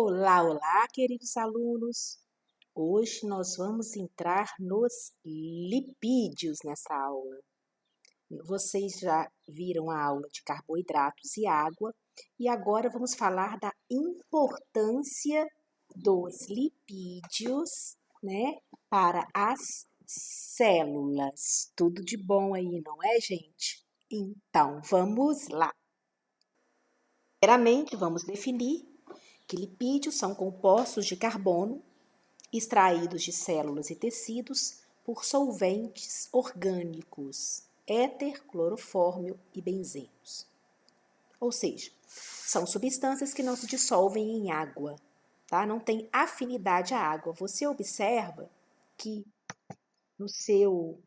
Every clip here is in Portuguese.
Olá, olá, queridos alunos! Hoje nós vamos entrar nos lipídios nessa aula. Vocês já viram a aula de carboidratos e água e agora vamos falar da importância dos lipídios, né, para as células. Tudo de bom aí, não é, gente? Então, vamos lá. Primeiramente, vamos definir que lipídios são compostos de carbono extraídos de células e tecidos por solventes orgânicos, éter, clorofórmio e benzenos. Ou seja, são substâncias que não se dissolvem em água, tá? Não tem afinidade à água. Você observa que no seu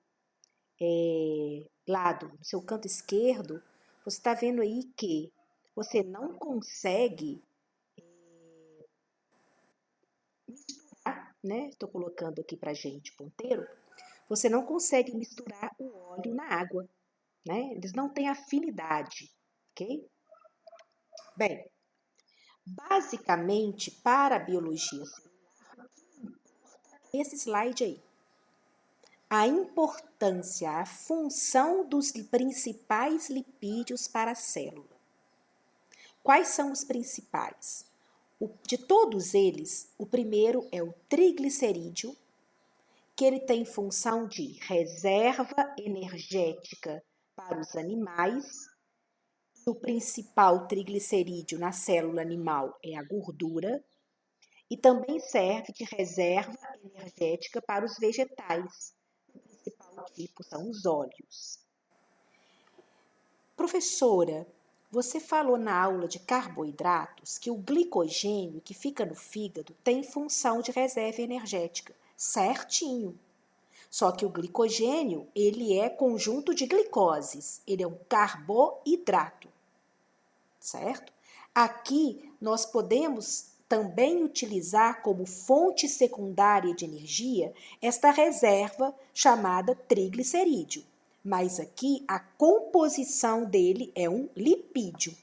lado, no seu canto esquerdo, você está vendo aí que você não consegue né? Estou colocando aqui para gente ponteiro. Você não consegue misturar o óleo na água, né? Eles não têm afinidade, ok? Bem, basicamente para a biologia celular, esse slide aí, a importância, a função dos principais lipídios para a célula. Quais são os principais? De todos eles, o primeiro é o triglicerídeo, que ele tem função de reserva energética para os animais. O principal triglicerídeo na célula animal é a gordura e também serve de reserva energética para os vegetais. O principal tipo são os óleos. Professora, você falou na aula de carboidratos que o glicogênio que fica no fígado tem função de reserva energética. Certinho. Só que o glicogênio, ele é conjunto de glicoses, ele é um carboidrato, certo? Aqui nós podemos também utilizar como fonte secundária de energia esta reserva chamada triglicerídeo, mas aqui a composição dele é um lipídio,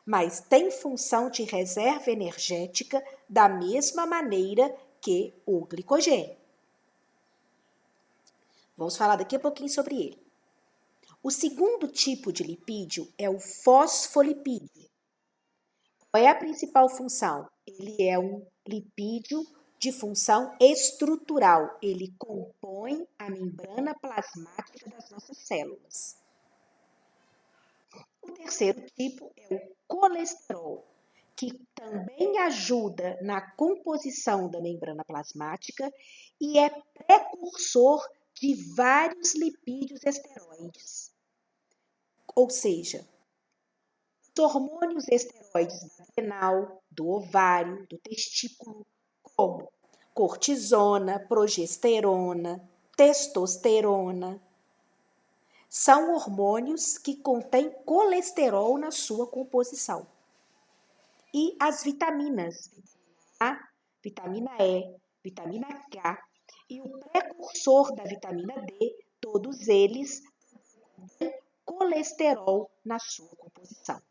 mas tem função de reserva energética da mesma maneira que o glicogênio. Vamos falar daqui a pouquinho sobre ele. O segundo tipo de lipídio é o fosfolipídio. Qual é a principal função? Ele é um lipídio de função estrutural. Ele compõe a membrana plasmática das nossas células. O terceiro tipo é o colesterol, que também ajuda na composição da membrana plasmática e é precursor de vários lipídios esteroides. Ou seja, os hormônios esteroides do adrenal, do ovário, do testículo, como cortisona, progesterona, testosterona, são hormônios que contêm colesterol na sua composição. E as vitaminas, A, vitamina E, vitamina K, e o precursor da vitamina D, todos eles têm colesterol na sua composição.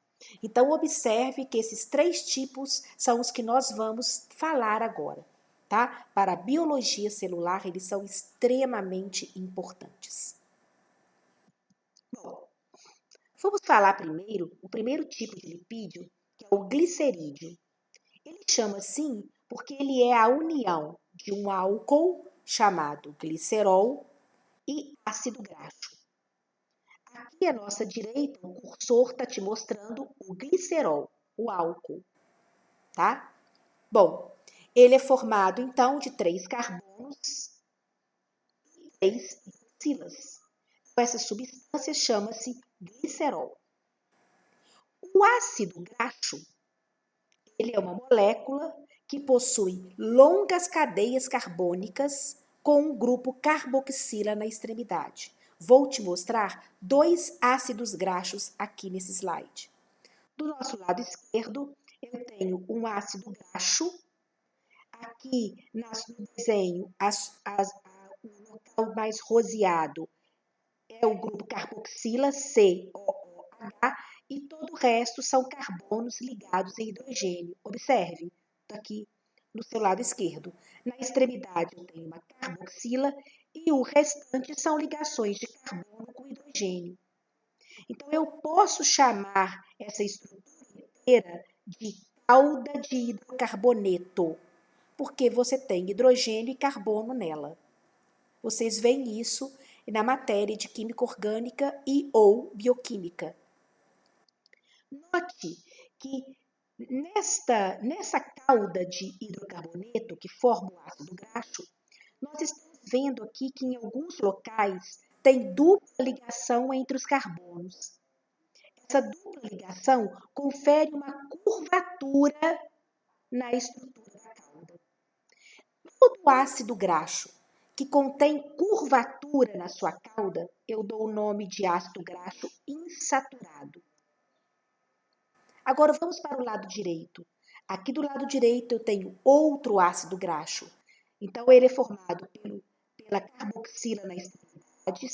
Então, observe que esses três tipos são os que nós vamos falar agora, tá? Para a biologia celular, eles são extremamente importantes. Bom, vamos falar primeiro, o primeiro tipo de lipídio, que é o glicerídeo. Ele chama assim porque ele é a união de um álcool chamado glicerol e ácido graxo. Aqui à nossa direita, o cursor está te mostrando o glicerol, o álcool, tá? Bom, ele é formado então de 3 carbonos e 3 hidroxilas. Então, essa substância chama-se glicerol. O ácido graxo, ele é uma molécula que possui longas cadeias carbônicas com um grupo carboxila na extremidade. Vou te mostrar 2 ácidos graxos aqui nesse slide. Do nosso lado esquerdo, eu tenho um ácido graxo. Aqui no desenho, o local mais roseado é o grupo carboxila, COOH, e todo o resto são carbonos ligados a hidrogênio. Observe, aqui no seu lado esquerdo. Na extremidade eu tenho uma carboxila e o restante são ligações de carbono com hidrogênio. Então, eu posso chamar essa estrutura inteira de cauda de hidrocarboneto, porque você tem hidrogênio e carbono nela. Vocês veem isso na matéria de química orgânica e ou bioquímica. Note que nessa cauda de hidrocarboneto que forma o ácido graxo, nós estamos vendo aqui que em alguns locais tem dupla ligação entre os carbonos. Essa dupla ligação confere uma curvatura na estrutura da cauda. Todo ácido graxo que contém curvatura na sua cauda, eu dou o nome de ácido graxo insaturado. Agora vamos para o lado direito. Aqui do lado direito eu tenho outro ácido graxo. Então ele é formado pela carboxila na extremidade,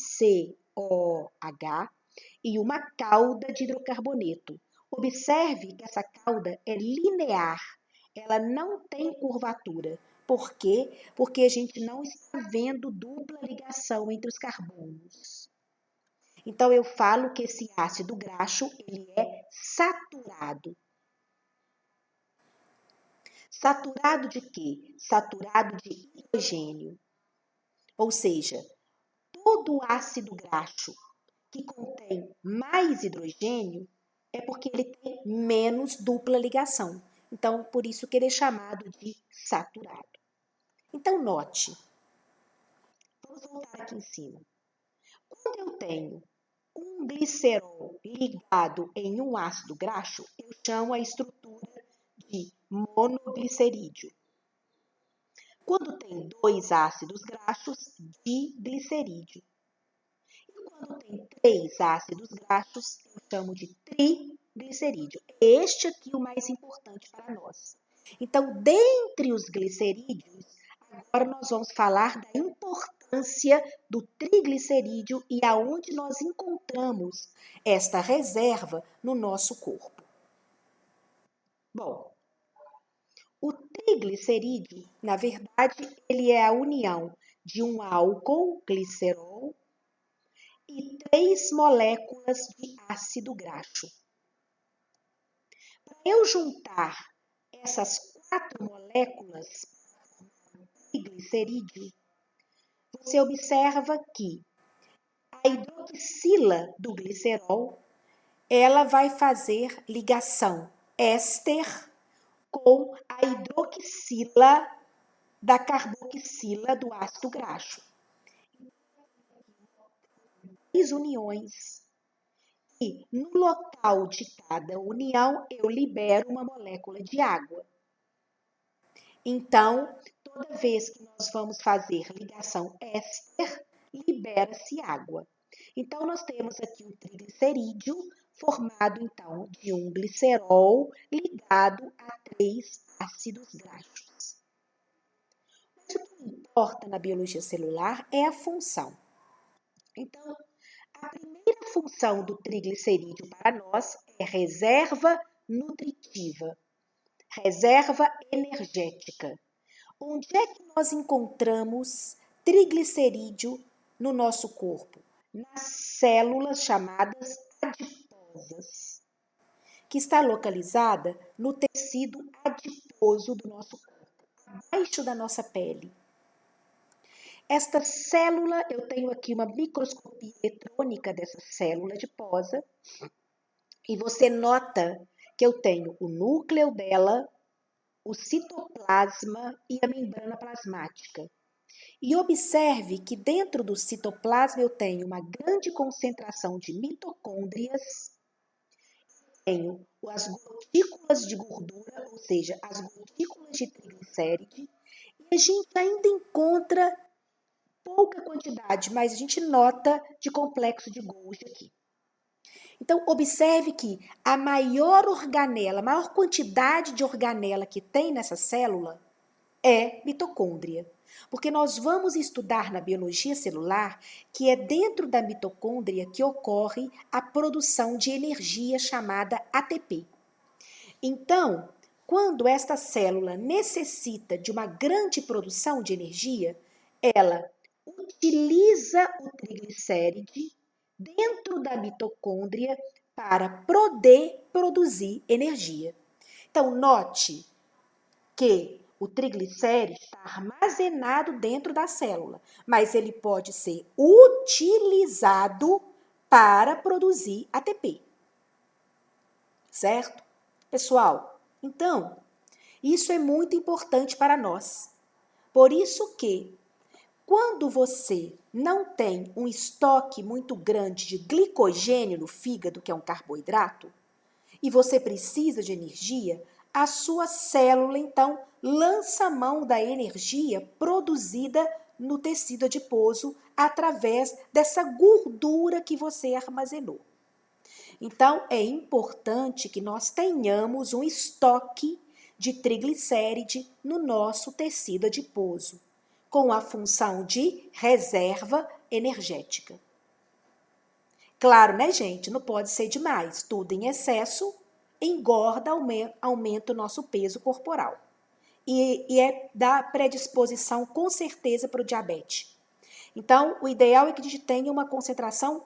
COH, e uma cauda de hidrocarboneto. Observe que essa cauda é linear, ela não tem curvatura. Por quê? Porque a gente não está vendo dupla ligação entre os carbonos. Então, eu falo que esse ácido graxo, ele é saturado. Saturado de quê? Saturado de hidrogênio. Ou seja, todo ácido graxo que contém mais hidrogênio é porque ele tem menos dupla ligação. Então, por isso que ele é chamado de saturado. Então, note. Vamos voltar aqui em cima. Quando eu tenho um glicerol ligado em um ácido graxo, eu chamo a estrutura de monoglicerídeo. Quando tem dois ácidos graxos, diglicerídeo. E quando tem três ácidos graxos, eu chamo de triglicerídeo. Este aqui é o mais importante para nós. Então, dentre os glicerídeos, agora nós vamos falar da importância do triglicerídeo e aonde nós encontramos esta reserva no nosso corpo. Bom, o triglicerídeo, na verdade, ele é a união de um álcool, glicerol, e 3 moléculas de ácido graxo. Para eu juntar essas 4 moléculas de glicerídeo, você observa que a hidroxila do glicerol, ela vai fazer ligação éster com a hidroxila da carboxila do ácido graxo. 3 uniões. E no local de cada união, eu libero uma molécula de água. Então, toda vez que nós vamos fazer ligação éster, libera-se água. Então, nós temos aqui o triglicerídeo, formado, então, de um glicerol ligado a 3 ácidos graxos. Mas o que importa na biologia celular é a função. Então, a primeira função do triglicerídeo para nós é reserva nutritiva, reserva energética. Onde é que nós encontramos triglicerídeo no nosso corpo? Nas células chamadas adiposas, que está localizada no tecido adiposo do nosso corpo, abaixo da nossa pele. Esta célula, eu tenho aqui uma microscopia eletrônica dessa célula adiposa, e você nota que eu tenho o núcleo dela, o citoplasma e a membrana plasmática. E observe que dentro do citoplasma eu tenho uma grande concentração de mitocôndrias, tenho as gotículas de gordura, ou seja, as gotículas de triglicéride, e a gente ainda encontra pouca quantidade, mas a gente nota de complexo de Golgi aqui. Então, observe que a maior organela, a maior quantidade de organela que tem nessa célula é mitocôndria. Porque nós vamos estudar na biologia celular que é dentro da mitocôndria que ocorre a produção de energia chamada ATP. Então, quando esta célula necessita de uma grande produção de energia, ela utiliza o triglicéride dentro da mitocôndria para poder produzir energia. Então, note que o triglicéride está armazenado dentro da célula, mas ele pode ser utilizado para produzir ATP. Certo? Pessoal, então, isso é muito importante para nós. Por isso que, quando você não tem um estoque muito grande de glicogênio no fígado, que é um carboidrato, e você precisa de energia, a sua célula, então, lança mão da energia produzida no tecido adiposo através dessa gordura que você armazenou. Então, é importante que nós tenhamos um estoque de triglicéride no nosso tecido adiposo, com a função de reserva energética. Claro, né, gente? Não pode ser demais. Tudo em excesso engorda, aumenta o nosso peso corporal. E é da predisposição, com certeza, para o diabetes. Então, o ideal é que a gente tenha uma concentração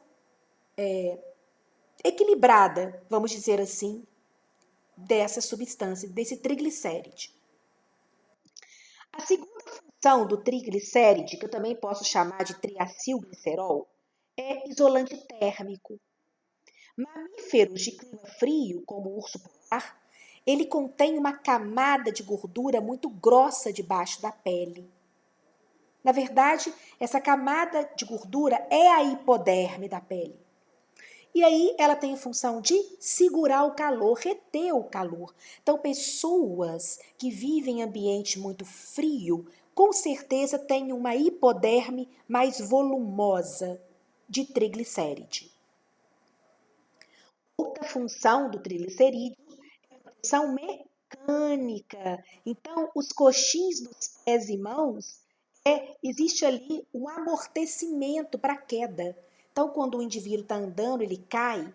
equilibrada, vamos dizer assim, dessa substância, desse triglicéride. A segunda função do triglicéride, que eu também posso chamar de triacilglicerol, é isolante térmico. Mamíferos de clima frio, como o urso polar, ele contém uma camada de gordura muito grossa debaixo da pele. Na verdade, essa camada de gordura é a hipoderme da pele. E aí ela tem a função de segurar o calor, reter o calor. Então, pessoas que vivem em ambiente muito frio, com certeza têm uma hipoderme mais volumosa de triglicéride. Outra função do triglicerídeo é a proteção mecânica. Então, os coxins dos pés e mãos, existe ali um amortecimento para a queda. Então, quando o indivíduo está andando, ele cai,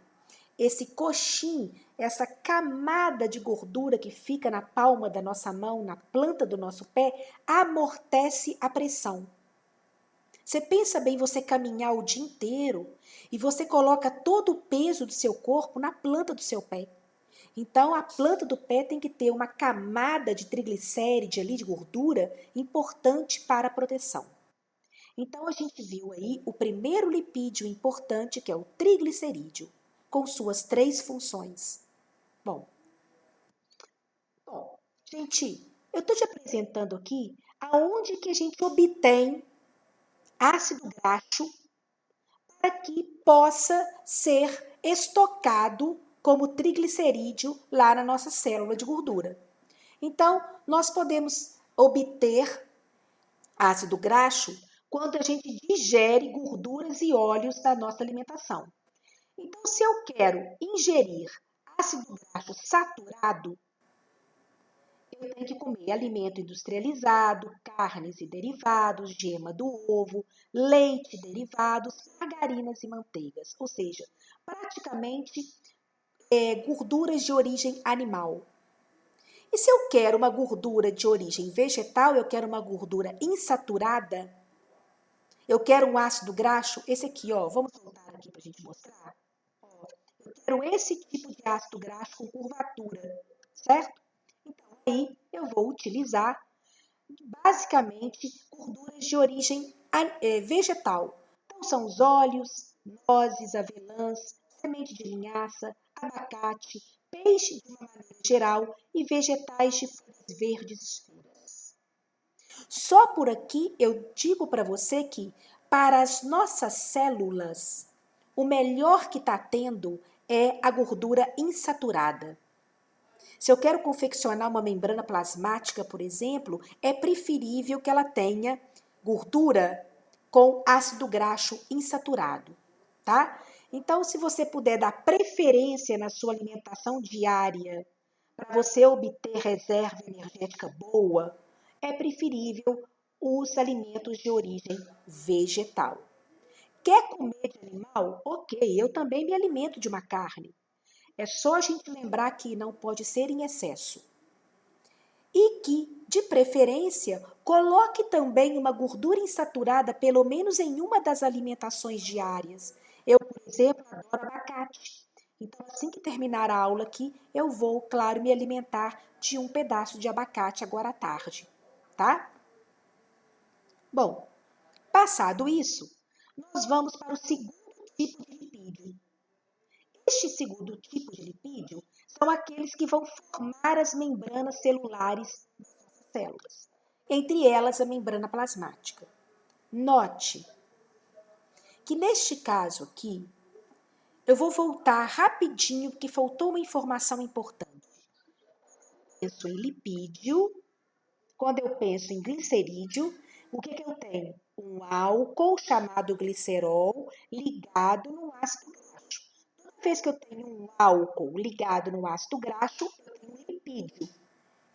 esse coxim, essa camada de gordura que fica na palma da nossa mão, na planta do nosso pé, amortece a pressão. Você pensa bem você caminhar o dia inteiro e você coloca todo o peso do seu corpo na planta do seu pé. Então, a planta do pé tem que ter uma camada de triglicéride ali, de gordura, importante para a proteção. Então, a gente viu aí o primeiro lipídio importante, que é o triglicerídeo, com suas 3 funções. Bom, gente, eu estou te apresentando aqui aonde que a gente obtém ácido graxo para que possa ser estocado como triglicerídeo lá na nossa célula de gordura. Então, nós podemos obter ácido graxo quando a gente digere gorduras e óleos da nossa alimentação. Então, se eu quero ingerir ácido graxo saturado, eu tenho que comer alimento industrializado, carnes e derivados, gema do ovo, leite, derivados, margarinas e manteigas, ou seja, praticamente gorduras de origem animal. E se eu quero uma gordura de origem vegetal, eu quero uma gordura insaturada, eu quero um ácido graxo, esse aqui, ó, vamos voltar aqui para a gente mostrar. Ó, eu quero esse tipo de ácido graxo com curvatura, certo? Então, aí eu vou utilizar basicamente gorduras de origem vegetal. Então, são os óleos, nozes, avelãs, semente de linhaça, abacate, peixe de uma maneira geral e vegetais de folhas verdes escuras. Só por aqui eu digo para você que para as nossas células, o melhor que está tendo é a gordura insaturada. Se eu quero confeccionar uma membrana plasmática, por exemplo, é preferível que ela tenha gordura com ácido graxo insaturado, tá? Então, se você puder dar preferência na sua alimentação diária para você obter reserva energética boa, é preferível os alimentos de origem vegetal. Quer comer de animal? Ok, eu também me alimento de uma carne. É só a gente lembrar que não pode ser em excesso. que, de preferência, coloque também uma gordura insaturada, pelo menos em uma das alimentações diárias. Eu, por exemplo, adoro abacate. Então, assim que terminar a aula aqui, eu vou, claro, me alimentar de um pedaço de abacate agora à tarde, tá? Bom, passado isso, nós vamos para o segundo tipo de lipídio. Este segundo tipo de lipídio são aqueles que vão formar as membranas celulares das nossas células, entre elas a membrana plasmática. Note que neste caso aqui, eu vou voltar rapidinho, porque faltou uma informação importante. Penso em lipídio, quando eu penso em glicerídeo, o que eu tenho? Um álcool chamado glicerol ligado no ácido graxo. Toda vez que eu tenho um álcool ligado no ácido graxo, eu tenho um lipídio,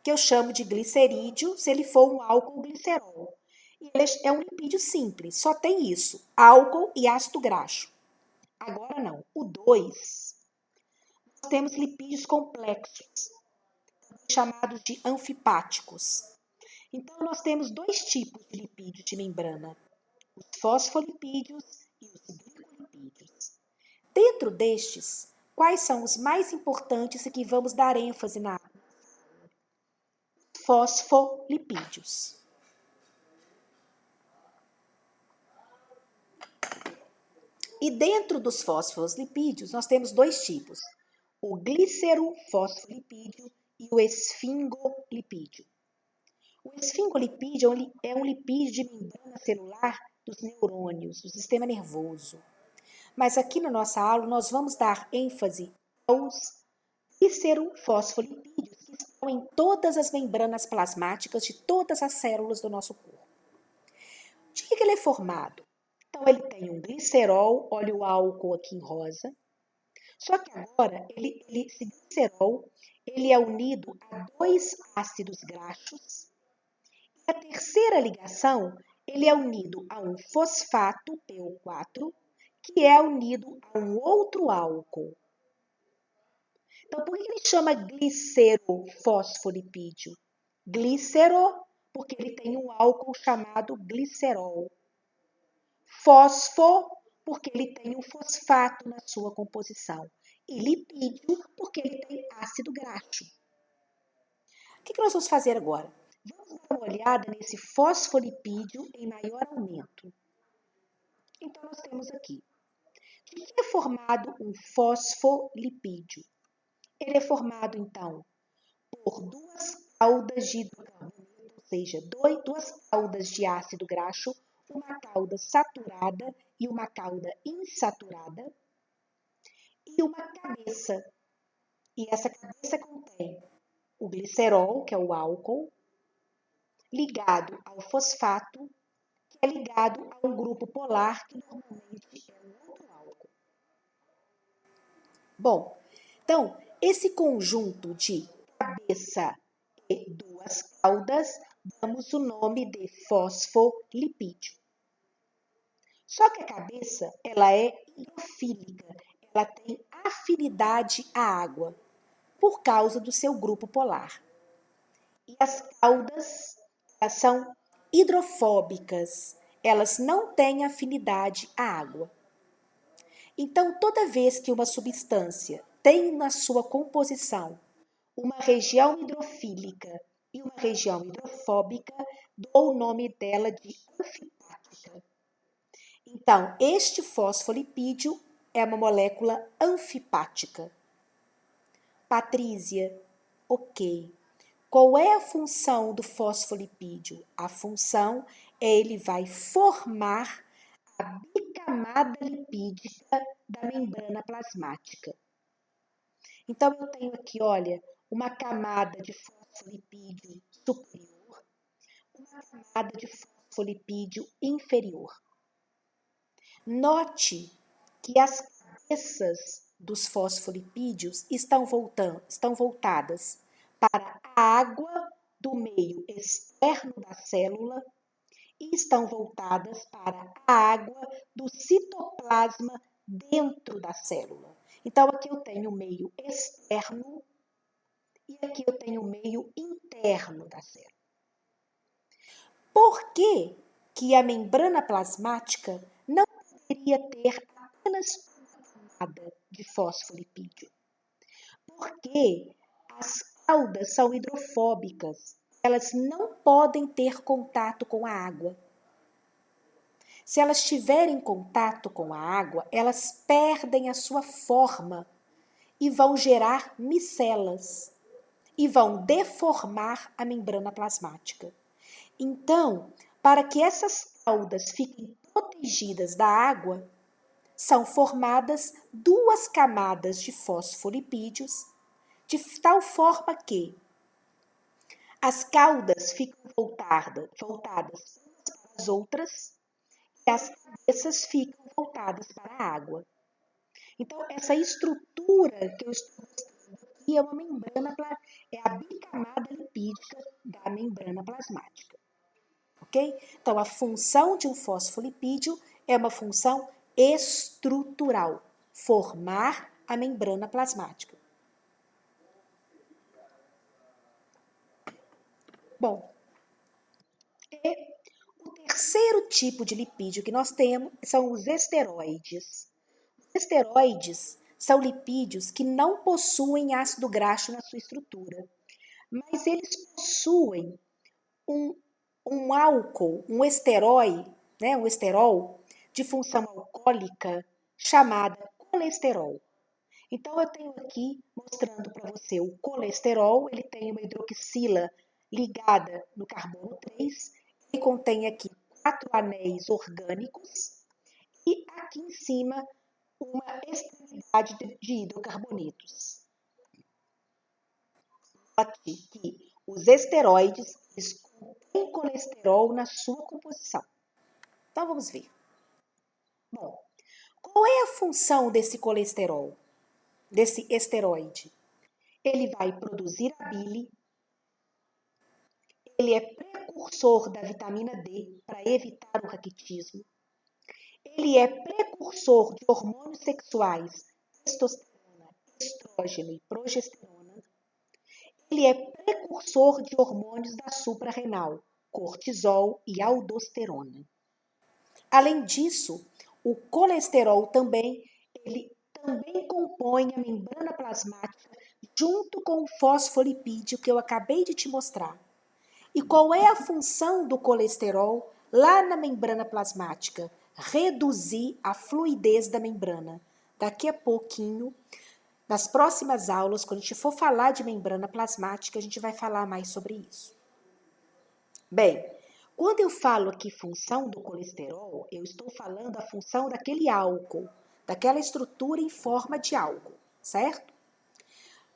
que eu chamo de glicerídeo, se ele for um álcool glicerol. E ele é um lipídio simples, só tem isso, álcool e ácido graxo. Agora não, o 2, nós temos lipídios complexos, chamados de anfipáticos. Então, nós temos dois tipos de lipídios de membrana, os fosfolipídios e os glicolipídios. Dentro destes, quais são os mais importantes e que vamos dar ênfase na aula? Fosfolipídios. E dentro dos fosfolipídios, nós temos dois tipos, o glicerofosfolipídio e o esfingolipídio. O esfingolipídio é um lipídio de membrana celular dos neurônios, do sistema nervoso. Mas aqui na nossa aula nós vamos dar ênfase aos glicerofosfolipídios, que estão em todas as membranas plasmáticas de todas as células do nosso corpo. De que ele é formado? Então, ele tem um glicerol, olha o álcool aqui em rosa. Só que agora, esse glicerol, ele é unido a dois ácidos graxos. A terceira ligação, ele é unido a um fosfato, PO4, que é unido a um outro álcool. Então, por que ele chama glicerofosfolipídio? Glícero, porque ele tem um álcool chamado glicerol. Fosfo, porque ele tem um fosfato na sua composição. E lipídio, porque ele tem ácido graxo. O que nós vamos fazer agora? Vamos dar uma olhada nesse fosfolipídio em maior aumento. Então, nós temos aqui. De que é formado um fosfolipídio? Ele é formado, então, por duas caudas de hidrocarboneto, ou seja, duas caudas de ácido graxo, uma cauda saturada e uma cauda insaturada, e uma cabeça. E essa cabeça contém o glicerol, que é o álcool, ligado ao fosfato, que é ligado a um grupo polar, que normalmente é um outro álcool. Bom, então, esse conjunto de cabeça e duas caudas, damos o nome de fosfolipídio. Só que a cabeça, ela é hidrofílica, ela tem afinidade à água, por causa do seu grupo polar. E as caudas, elas são hidrofóbicas, elas não têm afinidade à água. Então, toda vez que uma substância tem na sua composição uma região hidrofílica e uma região hidrofóbica, dou o nome dela de anfipática. Então, este fosfolipídio é uma molécula anfipática. Patrícia, ok. Qual é a função do fosfolipídio? A função é ele vai formar a bicamada lipídica da membrana plasmática. Então, eu tenho aqui, olha, uma camada de fosfolipídio superior, uma camada de fosfolipídio inferior. Note que as cabeças dos fosfolipídios estão voltadas para a água do meio externo da célula e estão voltadas para a água do citoplasma dentro da célula. Então, aqui eu tenho o meio externo e aqui eu tenho o meio interno da célula. Por que que a membrana plasmática não poderia ter apenas uma camada de fosfolipídio? Porque as caudas são hidrofóbicas, elas não podem ter contato com a água. Se elas tiverem contato com a água, elas perdem a sua forma e vão gerar micelas e vão deformar a membrana plasmática. Então, para que essas caudas fiquem protegidas da água, são formadas duas camadas de fosfolipídios, de tal forma que as caudas ficam voltadas umas para as outras e as cabeças ficam voltadas para a água. Então, essa estrutura que eu estou mostrando aqui é uma membrana, é a bicamada lipídica da membrana plasmática. Ok? Então, a função de um fosfolipídio é uma função estrutural, formar a membrana plasmática. Bom, o terceiro tipo de lipídio que nós temos são os esteroides. Os esteroides são lipídios que não possuem ácido graxo na sua estrutura, mas eles possuem um álcool, um esterói, né, um esterol de função alcoólica chamada colesterol. Então, eu tenho aqui mostrando para você o colesterol, ele tem uma hidroxila ligada no carbono 3, ele contém aqui 4 anéis orgânicos e aqui em cima uma extremidade de hidrocarbonetos. Note que os esteroides contêm colesterol na sua composição. Então, vamos ver. Bom, qual é a função desse colesterol, desse esteroide? Ele vai produzir a bile, ele é precursor da vitamina D para evitar o raquitismo, ele é precursor de hormônios sexuais, testosterona, estrógeno e progesterona, ele é precursor de hormônios da suprarrenal, cortisol e aldosterona. Além disso, o colesterol ele também compõe a membrana plasmática junto com o fosfolipídio que eu acabei de te mostrar. E qual é a função do colesterol lá na membrana plasmática? Reduzir a fluidez da membrana. Daqui a pouquinho, nas próximas aulas, quando a gente for falar de membrana plasmática, a gente vai falar mais sobre isso. Bem, quando eu falo aqui função do colesterol, eu estou falando a função daquele álcool, daquela estrutura em forma de álcool, certo?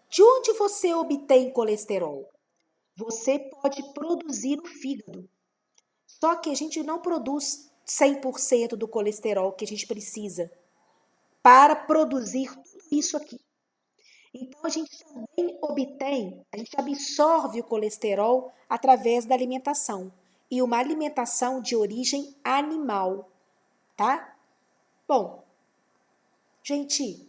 De onde você obtém colesterol? Você pode produzir no fígado. Só que a gente não produz 100% do colesterol que a gente precisa para produzir tudo isso aqui. Então, a gente também a gente absorve o colesterol através da alimentação. E uma alimentação de origem animal, tá? Bom, gente,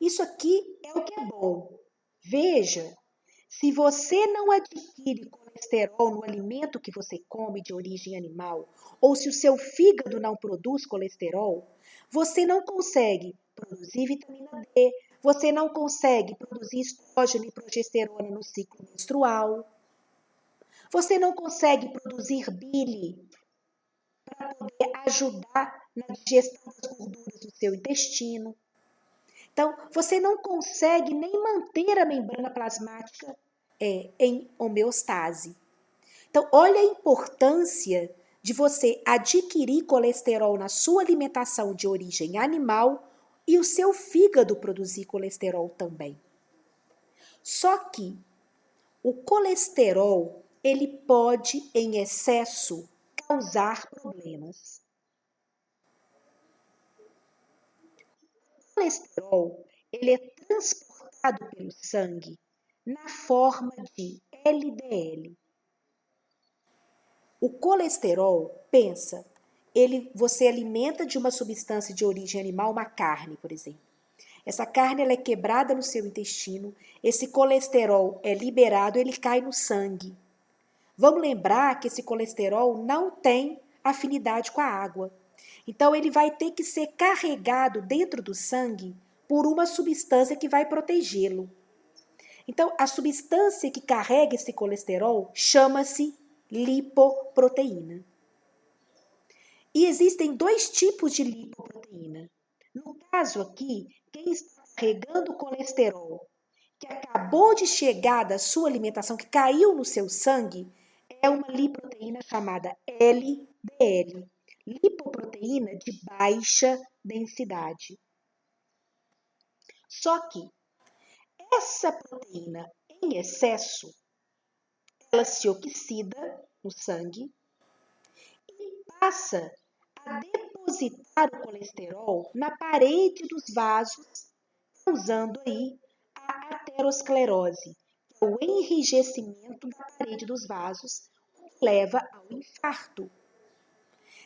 isso aqui é o que é bom. Veja, se você não adquire colesterol no alimento que você come de origem animal, ou se o seu fígado não produz colesterol, você não consegue produzir vitamina D, você não consegue produzir estrógeno e progesterona no ciclo menstrual, você não consegue produzir bile para poder ajudar na digestão das gorduras do seu intestino. Então, você não consegue nem manter a membrana plasmática em homeostase. Então, olha a importância de você adquirir colesterol na sua alimentação de origem animal e o seu fígado produzir colesterol também. Só que o colesterol, ele pode, em excesso, causar problemas. O colesterol, ele é transportado pelo sangue na forma de LDL. O colesterol, você alimenta de uma substância de origem animal, uma carne, por exemplo. Essa carne ela é quebrada no seu intestino, esse colesterol é liberado, ele cai no sangue. Vamos lembrar que esse colesterol não tem afinidade com a água. Então, ele vai ter que ser carregado dentro do sangue por uma substância que vai protegê-lo. Então, a substância que carrega esse colesterol chama-se lipoproteína. E existem dois tipos de lipoproteína. No caso aqui, quem está carregando o colesterol, que acabou de chegar da sua alimentação, que caiu no seu sangue, é uma lipoproteína chamada LDL, lipoproteína de baixa densidade. Só que essa proteína em excesso, ela se oxida no sangue e passa a depositar o colesterol na parede dos vasos, causando aí a aterosclerose, que é o enrijecimento da parede dos vasos, que leva ao infarto.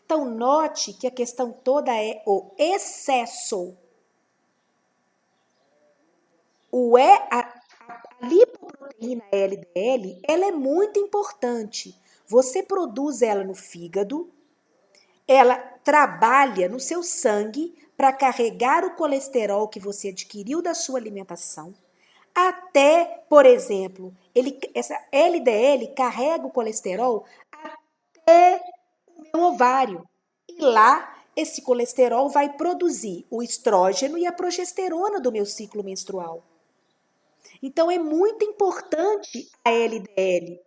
Então, note que a questão toda é o excesso. A lipoproteína LDL, ela é muito importante. Você produz ela no fígado, ela trabalha no seu sangue para carregar o colesterol que você adquiriu da sua alimentação. Até, por exemplo, essa LDL carrega o colesterol até o meu ovário. E lá, esse colesterol vai produzir o estrógeno e a progesterona do meu ciclo menstrual. Então, é muito importante a LDL.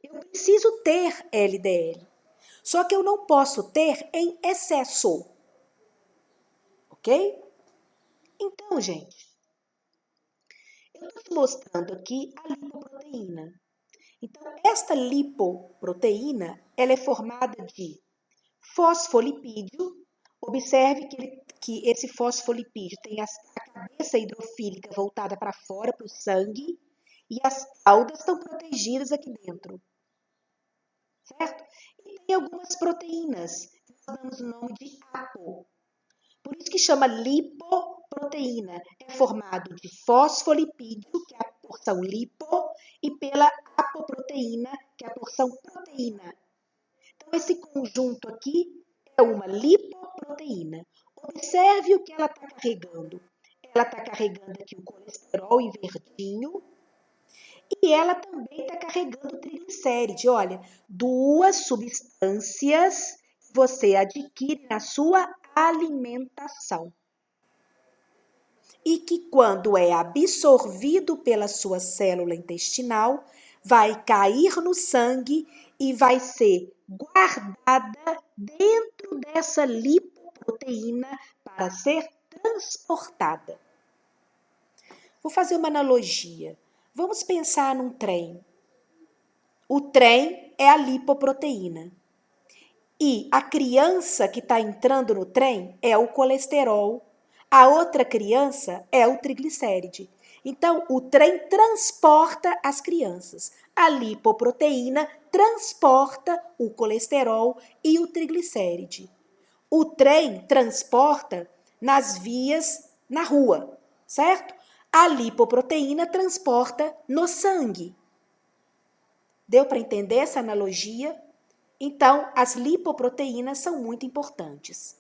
Eu preciso ter LDL. Só que eu não posso ter em excesso. Ok? Então, gente, eu estou te mostrando aqui a lipoproteína. Então, esta lipoproteína, ela é formada de fosfolipídio. Observe que esse fosfolipídio tem a cabeça hidrofílica voltada para fora, para o sangue, e as caudas estão protegidas aqui dentro. Certo? E tem algumas proteínas, que nós damos o nome de apo. Por isso que chama lipoproteína. É formado de fosfolipídio, que é a porção lipo, e pela apoproteína, que é a porção proteína. Então, esse conjunto aqui é uma lipoproteína. Observe o que ela está carregando. Ela está carregando aqui o colesterol em verdinho e ela também está carregando triglicéride. Olha, duas substâncias que você adquire na sua alimentação. E que quando é absorvido pela sua célula intestinal, vai cair no sangue e vai ser guardada dentro dessa lipoproteína para ser transportada. Vou fazer uma analogia. Vamos pensar num trem. O trem é a lipoproteína. E a criança que está entrando no trem é o colesterol. A outra criança é o triglicéride. Então, o trem transporta as crianças. A lipoproteína transporta o colesterol e o triglicéride. O trem transporta nas vias na rua, certo? A lipoproteína transporta no sangue. Deu para entender essa analogia? Então, as lipoproteínas são muito importantes.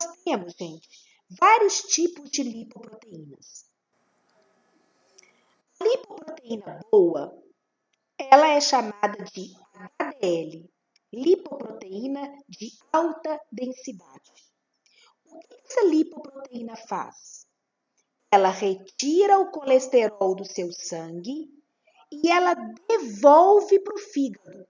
Nós temos, gente, vários tipos de lipoproteínas. A lipoproteína boa, ela é chamada de HDL, lipoproteína de alta densidade. O que essa lipoproteína faz? Ela retira o colesterol do seu sangue e ela devolve para o fígado.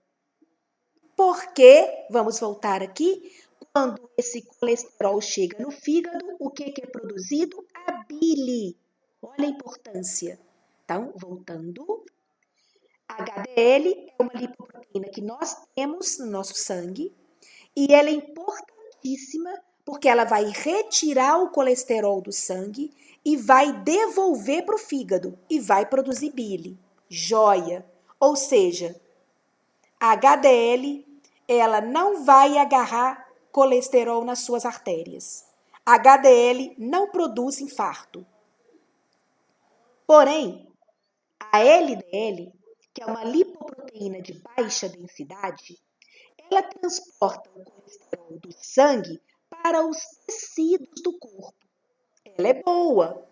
Porque, vamos voltar aqui, quando esse colesterol chega no fígado, o que é produzido? A bile. Olha a importância. Então, voltando, a HDL é uma lipoproteína que nós temos no nosso sangue e ela é importantíssima porque ela vai retirar o colesterol do sangue e vai devolver para o fígado e vai produzir bile. Joia! Ou seja, a HDL, ela não vai agarrar colesterol nas suas artérias. A HDL não produz infarto. Porém, a LDL, que é uma lipoproteína de baixa densidade, ela transporta o colesterol do sangue para os tecidos do corpo. Ela é boa.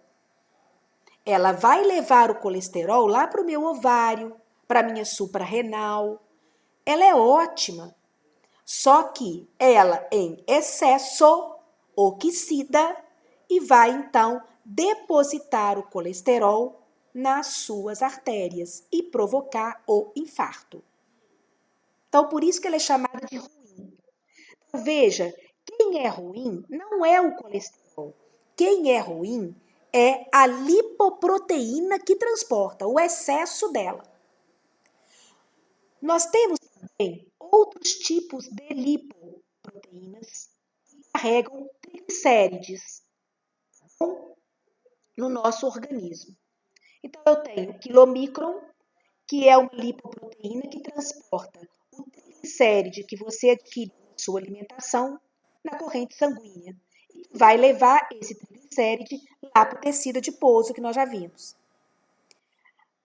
Ela vai levar o colesterol lá para o meu ovário, para a minha suprarrenal. Ela é ótima. Só que ela, em excesso, oxida e vai, então, depositar o colesterol nas suas artérias e provocar o infarto. Então, por isso que ela é chamada de ruim. Então, veja, quem é ruim não é o colesterol. Quem é ruim é a lipoproteína que transporta, o excesso dela. Nós temos também outros tipos de lipoproteínas que carregam triglicérides no nosso organismo. Então, eu tenho o quilomicron, que é uma lipoproteína que transporta o triglicéride que você adquire na sua alimentação na corrente sanguínea e vai levar esse triglicéride lá para o tecido adiposo que nós já vimos.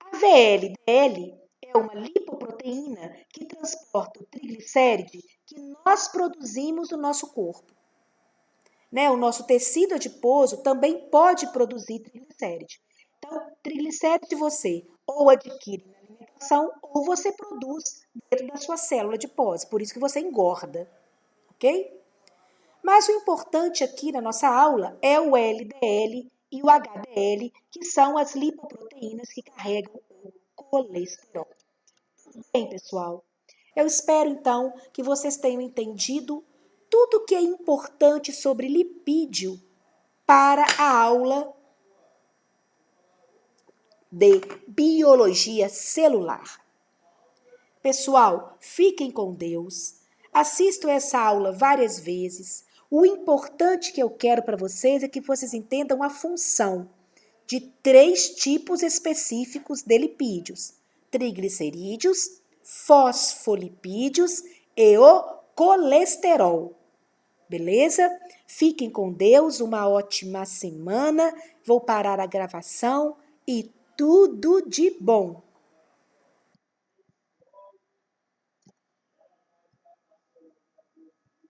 A VLDL é uma lipoproteína que transporta o triglicéride que nós produzimos no nosso corpo. O nosso tecido adiposo também pode produzir triglicéride. Então, triglicéride você ou adquire na alimentação ou você produz dentro da sua célula adiposa, por isso que você engorda, ok? Mas o importante aqui na nossa aula é o LDL e o HDL, que são as lipoproteínas que carregam o colesterol. Bem, pessoal, eu espero então que vocês tenham entendido tudo o que é importante sobre lipídio para a aula de biologia celular. Pessoal, fiquem com Deus. Assistam essa aula várias vezes. O importante que eu quero para vocês é que vocês entendam a função de 3 tipos específicos de lipídios: triglicerídeos, fosfolipídios e o colesterol. Beleza? Fiquem com Deus, uma ótima semana. Vou parar a gravação e tudo de bom!